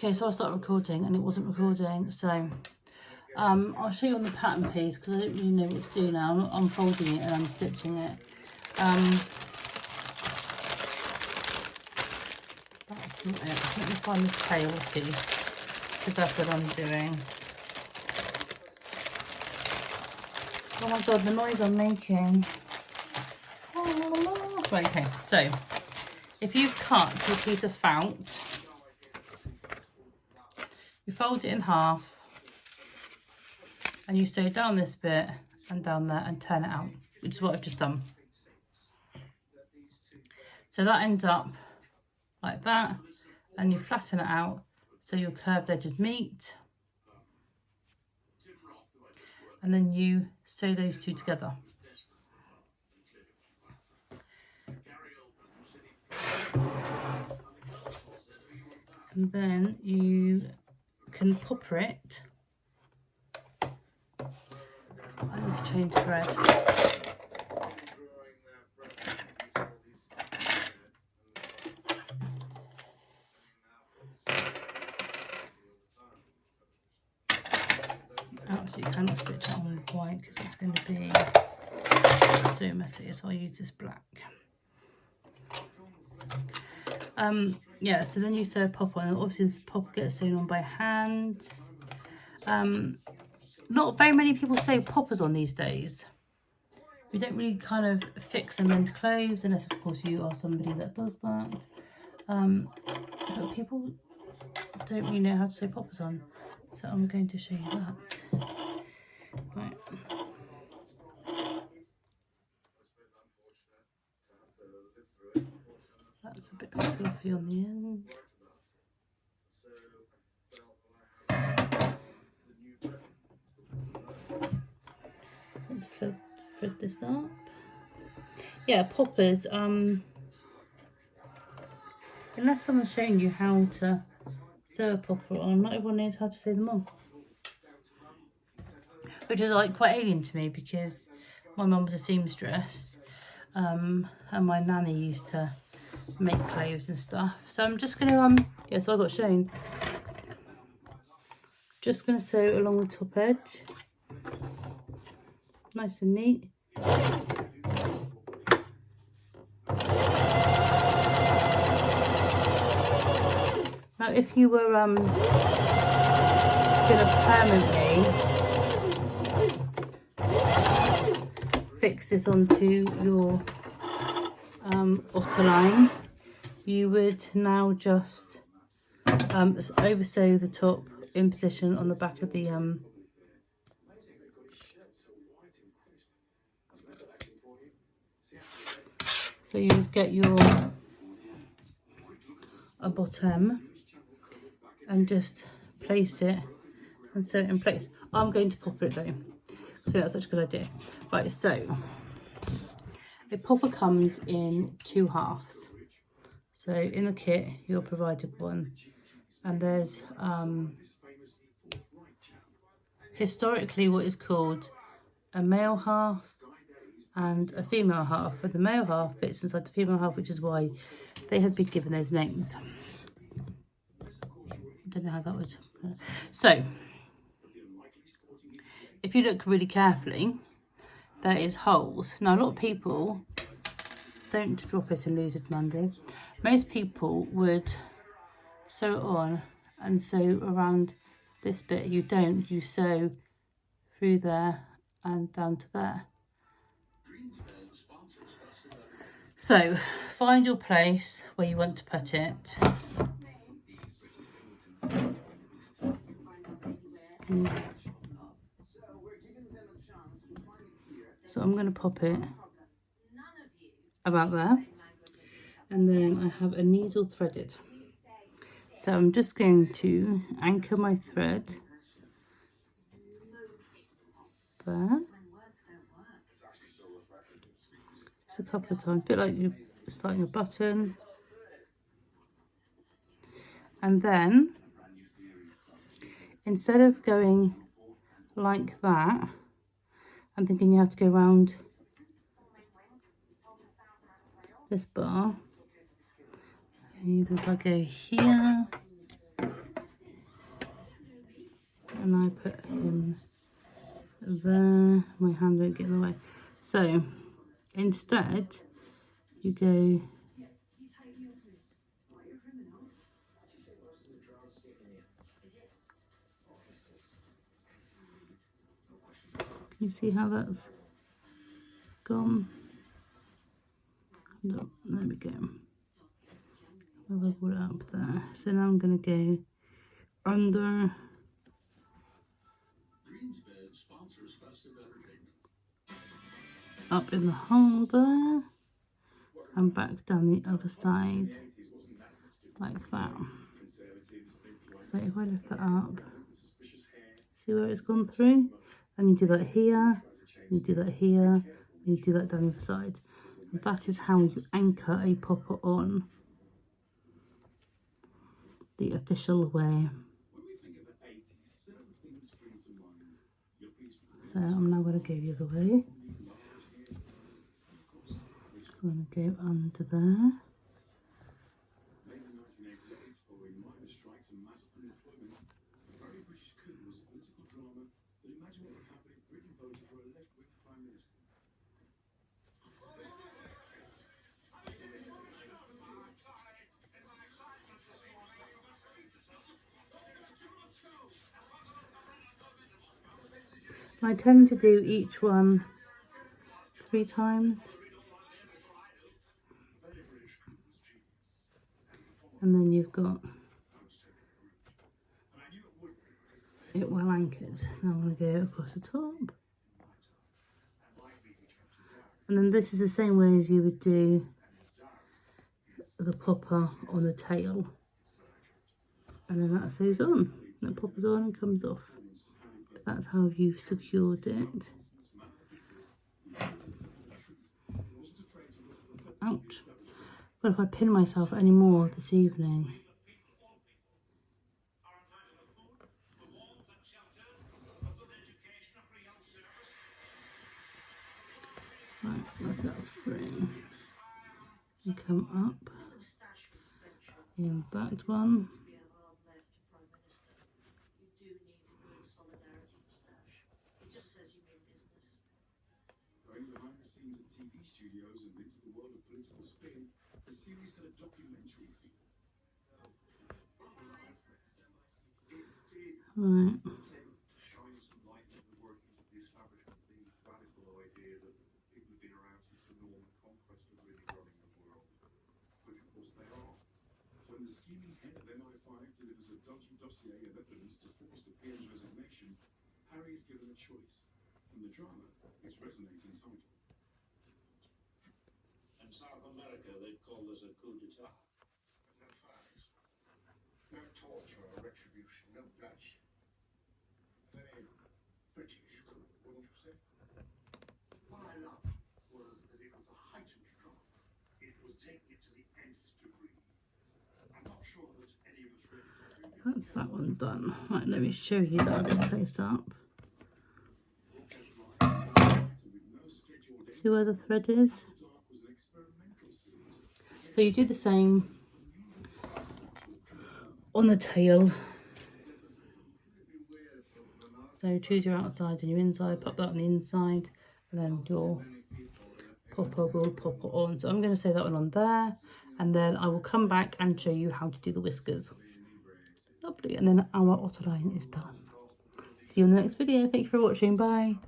Okay, so I started recording and it wasn't recording, so I'll show you on the pattern piece because I don't really know what to do now. I'm unfolding it and I'm stitching it. That's not it. Let me find the tail piece because that's what I'm doing. Oh my god, the noise I'm making. Right, okay, so if you cut your piece of felt, you fold it in half and you sew down this bit and down there and turn it out, which is what I've just done. So that ends up like that, and you flatten it out so your curved edges meet, and then you sew those two together. And then you can popper it. I need to change thread. Absolutely cannot stitch it on with white because it's going to be so messy, so I'll use this black. Yeah, so then you sew a popper, and obviously this popper gets sewn on by hand. Not very many people sew poppers on these days. We don't really kind of fix them into clothes, unless of course you are somebody that does that. But people don't really know how to sew poppers on, so I'm going to show you that. Right. That's a bit fluffy on the end. Let's thread this up. Yeah, poppers, unless someone's showing you how to sew a popper on, not everyone knows how to sew them on. Which is like quite alien to me because my mum was a seamstress, and my nanny used to make clothes and stuff. So I'm just gonna yeah, so I got shown. Just gonna sew along the top edge, nice and neat. Now, if you were gonna permanently fix this onto your ottoline, you would now just over sew the top in position on the back of the so you would get your bottom and just place it and sew it in place. I'm going to popper it though, so that's such a good idea. Right, so a popper comes in 2 halves. So in the kit you're provided one, and there's historically what is called a male half and a female half, and the male half fits inside the female half, which is why they have been given those names. I don't know how that would. So if you look really carefully, there is holes. Now a lot of people don't drop it and lose it Monday. Most people would sew it on and sew around this bit. You don't, you sew through there and down to there. So find your place where you want to put it. So I'm going to pop it about there, and then I have a needle threaded. So I'm just going to anchor my thread there, just a couple of times, a bit like you're starting a button, and then instead of going like that, I'm thinking you have to go around this bar. If I go here and I put him there. My hand won't get in the way. So instead you go you see how that's gone? No, there we go. I've got it up there. So now I'm going to go under. Up in the hole there. And back down the other side. Like that. So if I lift that up, see where it's gone through? And you do that here, you do that here, and you do that down the other side. And that is how you anchor a popper on the official way. So I'm now going to go the other way. So I'm going to go under there. I tend to do each one 3 times. And then you've got it well anchored. Now I'm going to go across the top. And then this is the same way as you would do the popper on the tail. And then that sews on. That poppers on and comes off. That's how you've secured it. Ouch. What if I pin myself any more this evening? Right, that's that free. You come up in that one. Going behind the scenes at TV studios and into the world of political spin, the series had a documentary feel. Right. Shine some light into the workings of the establishment, the radical idea that people have been around since the Norman conquest of really running the world, which of course they are. When the scheming head of MI5 delivers a dodgy dossier of evidence to force the PM's resignation, Harry is given a choice. And the drama is resonating title. In South America, they'd call this a coup d'etat. No fires, no torture or retribution, no bloodshed. Very British coup, wouldn't you say? What I loved was that it was a heightened drama. It was taking it to the nth degree. I'm not sure that any of us really thought it. That's that one done. Right, let me show you that I've been placed up. See where the thread is? So you do the same on the tail. So choose your outside and your inside, pop that on the inside, and then your popper will pop it on. So I'm going to sew that one on there, and then I will come back and show you how to do the whiskers. Lovely, and then our ottoline is done. See you in the next video. Thank you for watching. Bye.